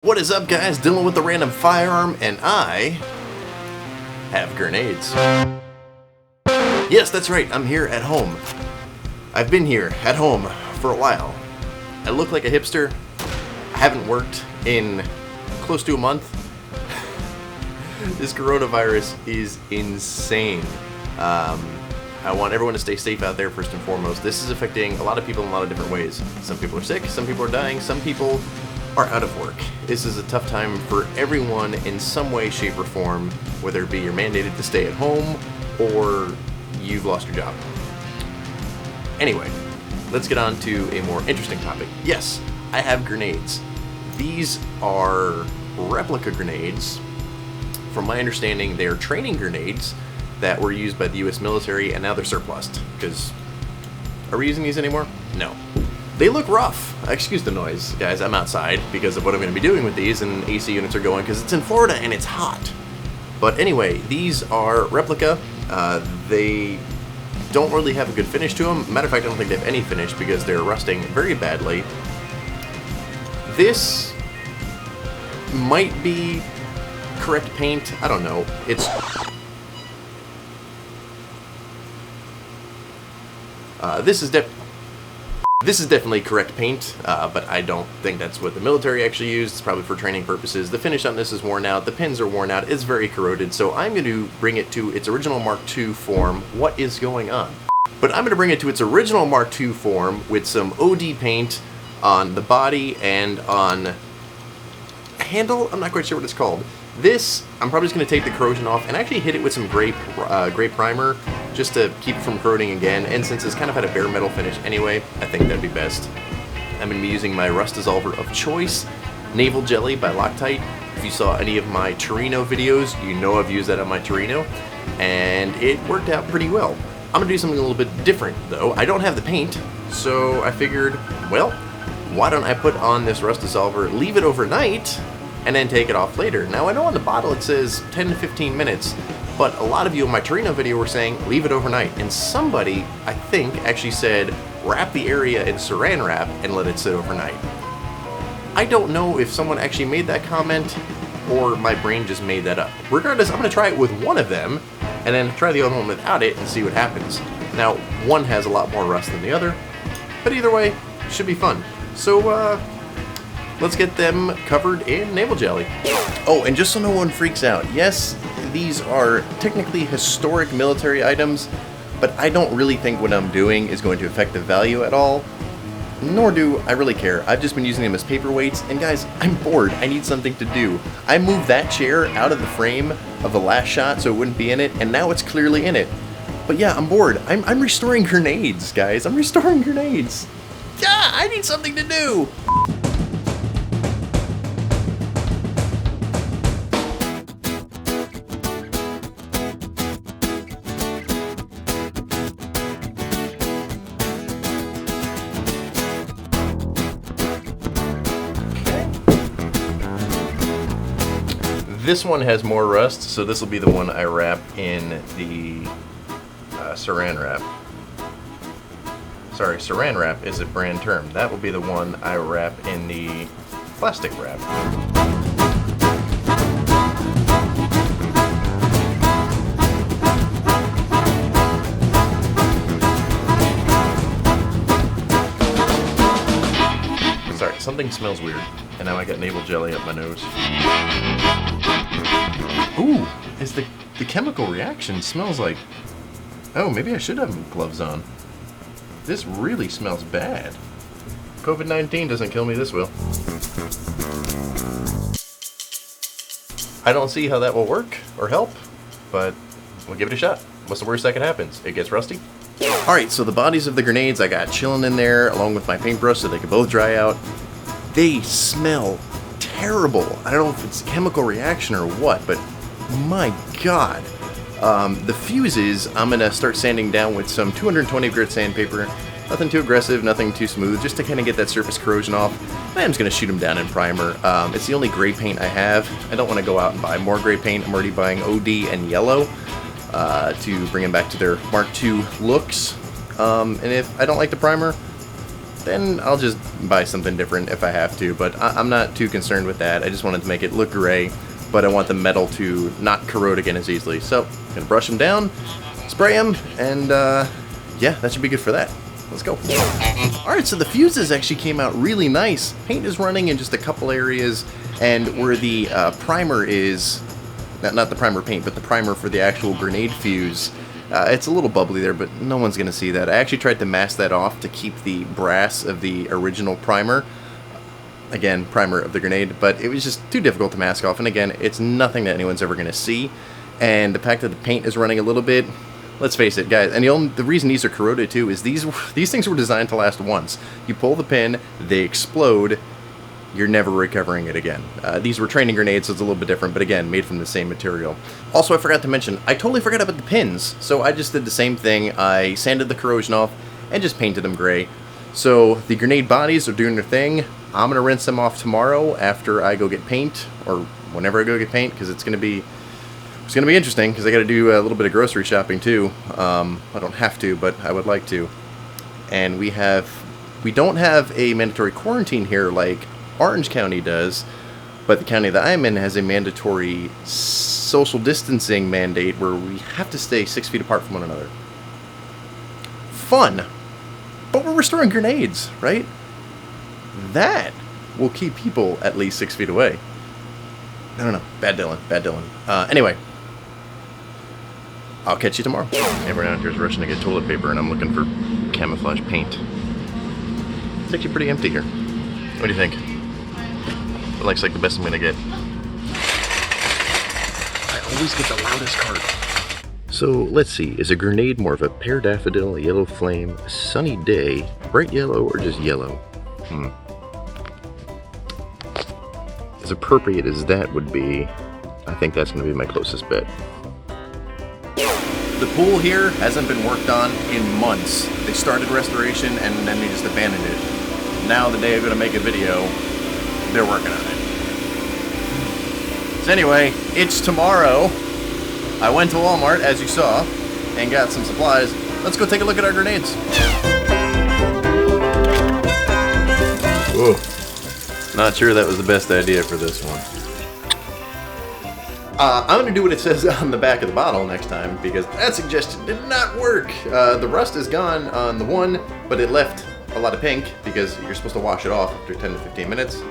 What is up, guys? Dylan with the Random Firearm, and I have grenades. Yes, that's right, I'm here at home. I've been here at home for a while. I look like a hipster. I haven't worked in close to a month. This coronavirus is insane. I want everyone to stay safe out there first and foremost. This is affecting a lot of people in a lot of different ways. Some people are sick, some people are dying, some people are out of work. This is a tough time for everyone in some way, shape, or form, whether it be you're mandated to stay at home or you've lost your job. Anyway, let's get on to a more interesting topic. Yes, I have grenades. These are replica grenades. From my understanding, they are training grenades that were used by the US military, and now they're surplused. Because, are we using these anymore? No. They look rough. Excuse the noise, guys. I'm outside because of what I'm going to be doing with these, and AC units are going because it's in Florida and it's hot. But anyway, these are replica. They don't really have a good finish to them. Matter of fact, I don't think they have any finish because they're rusting very badly. This might be correct paint. I don't know. This is definitely correct paint, but I don't think that's what the military actually used. It's probably for training purposes. The finish on this is worn out. The pins are worn out. It's very corroded, so I'm going to bring it to its original Mark II form. What is going on? But I'm going to bring it to its original Mark II form with some OD paint on the body and on handle. I'm not quite sure what it's called. This, I'm probably just going to take the corrosion off and actually hit it with some gray primer just to keep it from corroding again, and since it's kind of had a bare metal finish anyway, I think that'd be best. I'm going to be using my rust dissolver of choice, Naval Jelly by Loctite. If you saw any of my Torino videos, you know I've used that on my Torino, and it worked out pretty well. I'm going to do something a little bit different though. I don't have the paint, so I figured, well, why don't I put on this rust dissolver, leave it overnight, and then take it off later. Now I know on the bottle it says 10 to 15 minutes, but a lot of you in my Torino video were saying leave it overnight, and somebody, I think, actually said wrap the area in saran wrap and let it sit overnight. I don't know if someone actually made that comment or my brain just made that up. Regardless, I'm going to try it with one of them and then try the other one without it and see what happens. Now, one has a lot more rust than the other, but either way, it should be fun. So, let's get them covered in naval jelly. Oh, and just so no one freaks out, yes, these are technically historic military items, but I don't really think what I'm doing is going to affect the value at all, nor do I really care. I've just been using them as paperweights, and guys, I'm bored. I need something to do. I moved that chair out of the frame of the last shot so it wouldn't be in it, and now it's clearly in it. But yeah, I'm bored. I'm restoring grenades, guys. I'm restoring grenades. Yeah, I need something to do. This one has more rust, so this will be the one I wrap in the saran wrap. Sorry, saran wrap is a brand term. That will be the one I wrap in the plastic wrap. Sorry, something smells weird, and now I got naval jelly up my nose. Ooh, is the chemical reaction smells like... Oh, maybe I should have gloves on. This really smells bad. COVID-19 doesn't kill me, this will. I don't see how that will work or help, but we'll give it a shot. What's the worst that could happen? It gets rusty? Alright, so the bodies of the grenades I got chilling in there along with my paintbrush so they can both dry out. They smell terrible. I don't know if it's a chemical reaction or what, but my god. The fuses, I'm going to start sanding down with some 220 grit sandpaper. Nothing too aggressive, nothing too smooth, just to kind of get that surface corrosion off. I'm just going to shoot them down in primer. It's the only gray paint I have. I don't want to go out and buy more gray paint. I'm already buying OD and yellow to bring them back to their Mark II looks. And if I don't like the primer, then I'll just buy something different if I have to, but I'm not too concerned with that. I just wanted to make it look gray, but I want the metal to not corrode again as easily. So, I'm gonna brush them down, spray them, and yeah, that should be good for that. Let's go. Alright, so the fuses actually came out really nice. Paint is running in just a couple areas, and where the primer is, not the primer paint, but the primer for the actual grenade fuse, it's a little bubbly there, but no one's going to see that. I actually tried to mask that off to keep the brass of the original primer. Again, primer of the grenade, but it was just too difficult to mask off. And again, it's nothing that anyone's ever going to see. And the fact that the paint is running a little bit, let's face it, guys, and the reason these are corroded too is these things were designed to last once. You pull the pin, they explode, you're never recovering it again. These were training grenades, so it's a little bit different, but again, made from the same material. Also, I forgot to mention, I totally forgot about the pins, so I just did the same thing. I sanded the corrosion off and just painted them gray. So the grenade bodies are doing their thing. I'm going to rinse them off tomorrow after I go get paint, or whenever I go get paint, because it's going to be interesting, because I got to do a little bit of grocery shopping too. I don't have to, but I would like to. And we don't have a mandatory quarantine here like Orange County does, but the county that I'm in has a mandatory social distancing mandate where we have to stay 6 feet apart from one another. Fun, but we're restoring grenades, right? That will keep people at least 6 feet away. I don't know. Bad Dylan. Anyway, I'll catch you tomorrow. Everyone out here is rushing to get toilet paper, and I'm looking for camouflage paint. It's actually pretty empty here. What do you think? It looks like the best I'm gonna get. I always get the loudest card. So let's see, is a grenade more of a pear daffodil, a yellow flame, a sunny day, bright yellow, or just yellow? As appropriate as that would be, I think that's gonna be my closest bet. The pool here hasn't been worked on in months. They started restoration and then they just abandoned it. Now the day I'm gonna make a video, they're working on it. So anyway, it's tomorrow. I went to Walmart, as you saw, and got some supplies. Let's go take a look at our grenades. Whoa. Not sure that was the best idea for this one. I'm going to do what it says on the back of the bottle next time, because that suggestion did not work. The rust is gone on the one, but it left a lot of pink because you're supposed to wash it off after 10 to 15 minutes.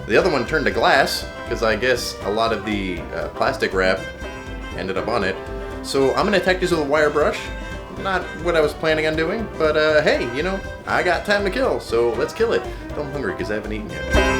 The other one turned to glass because I guess a lot of the plastic wrap ended up on it. So I'm going to attack these with a wire brush. Not what I was planning on doing, but hey, you know, I got time to kill, so let's kill it. I'm hungry because I haven't eaten yet.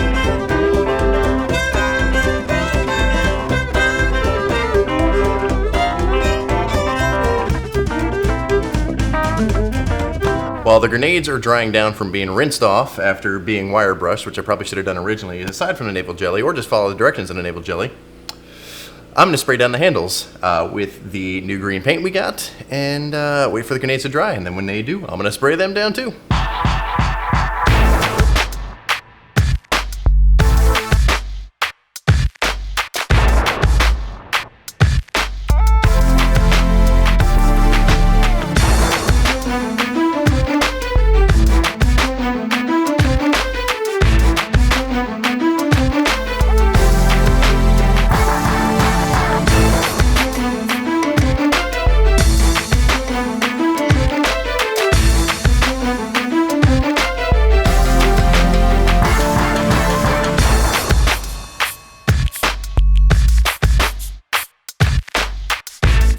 While the grenades are drying down from being rinsed off after being wire brushed, which I probably should have done originally, aside from the naval jelly, or just follow the directions in the naval jelly, I'm going to spray down the handles with the new green paint we got, and wait for the grenades to dry, and then when they do, I'm going to spray them down too.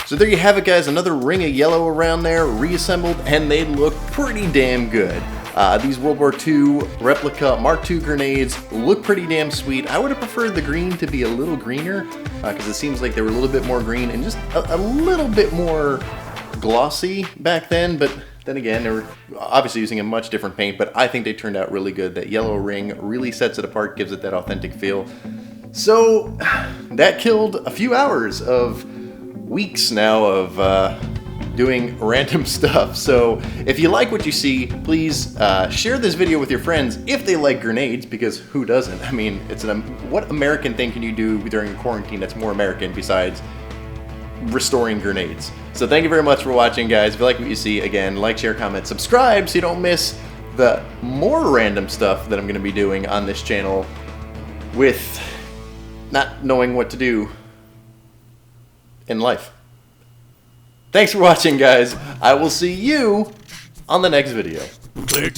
So there you have it, guys, another ring of yellow around there, reassembled, and they look pretty damn good. These World War II replica Mark II grenades look pretty damn sweet. I would have preferred the green to be a little greener, because it seems like they were a little bit more green and just a little bit more glossy back then, but then again, they were obviously using a much different paint, but I think they turned out really good. That yellow ring really sets it apart, gives it that authentic feel. So that killed a few hours of weeks now of doing random stuff. So if you like what you see, please share this video with your friends if they like grenades, because who doesn't? I mean, what American thing can you do during quarantine that's more American besides restoring grenades? So thank you very much for watching, guys. If you like what you see, again, like, share, comment, subscribe so you don't miss the more random stuff that I'm going to be doing on this channel with not knowing what to do in life. Thanks for watching, guys. I will see you on the next video. Click.